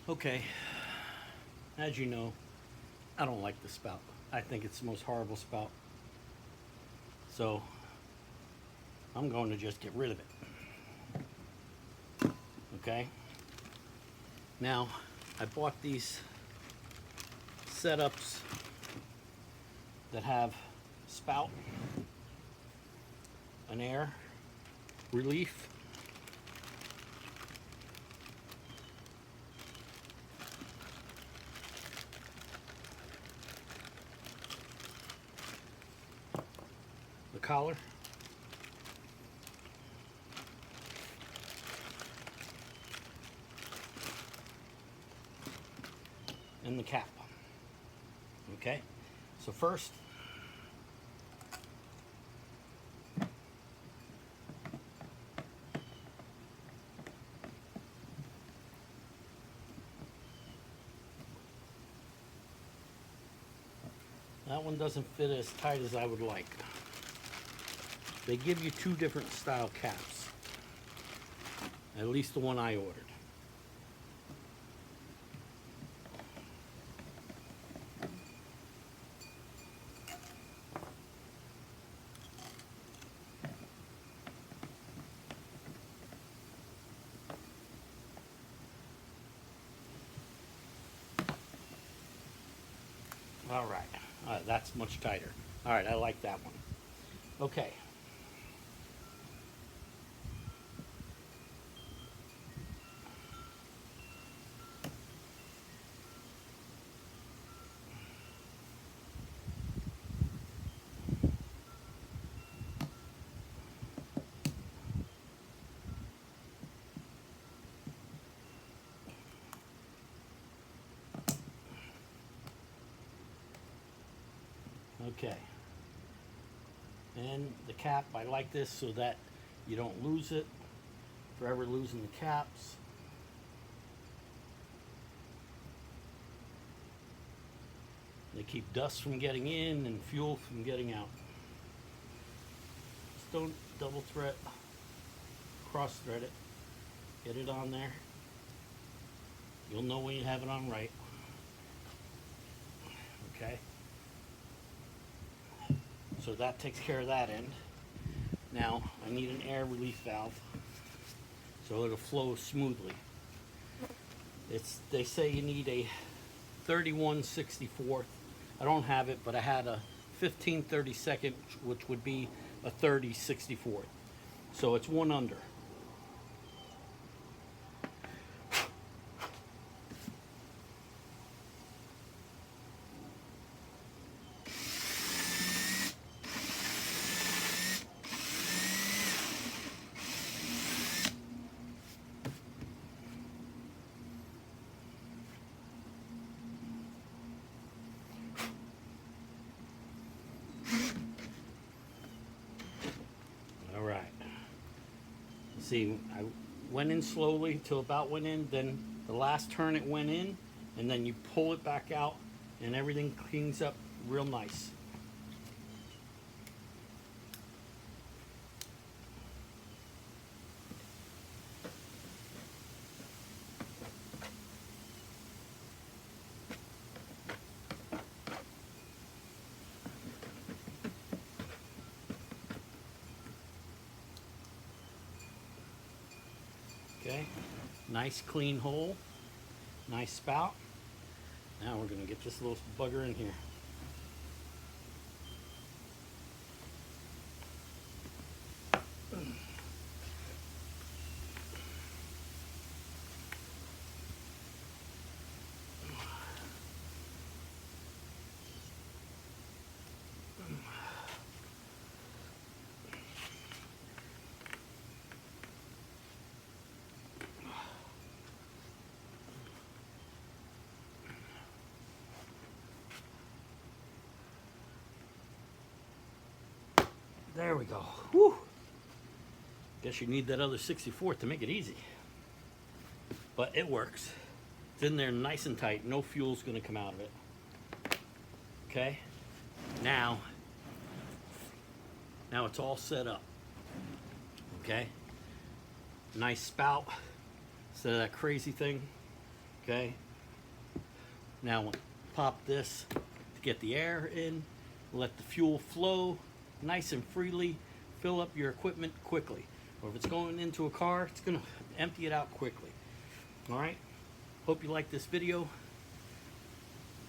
Okay, as you know, I don't like the spout. I think it's the most horrible spout. So I'm going to just get rid of it. Okay. Now, I bought these setups that have spout, an air relief, the collar, and the cap. Okay, so first, that one doesn't fit as tight as I would like. They give you two different style caps, at least the one I ordered. All right, that's much tighter. All right, I like that one. Okay. Okay. And the cap, I like this so that you don't lose it. Forever losing the caps. They keep dust from getting in and fuel from getting out. Just don't double thread, cross thread it. Get it on there. You'll know when you have it on right. Okay. So that takes care of that end. Now I need an air relief valve so it'll flow smoothly. They say you need a 31/64. I don't have it, but I had a 15/32, which would be a 30/64. So it's one under. All right. See, I went in slowly till about went in, then the last turn it went in, and then you pull it back out, and everything cleans up real nice. Okay, nice clean hole, nice spout. Now we're gonna get this little bugger in here. There we go. Whew. Guess you need that other 64th to make it easy. But it works. It's in there nice and tight. No fuel's gonna come out of it. Okay? Now it's all set up. Okay? Nice spout instead of that crazy thing. Okay. Now pop this to get the air in. Let the fuel flow nice and freely. Fill up your equipment quickly. Or if it's going into a car, it's going to empty it out quickly. All right. Hope you like this video.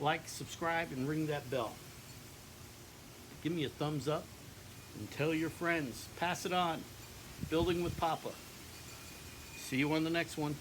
Like, subscribe, and ring that bell. Give me a thumbs up and tell your friends. Pass it on. Building with Papa. See you on the next one.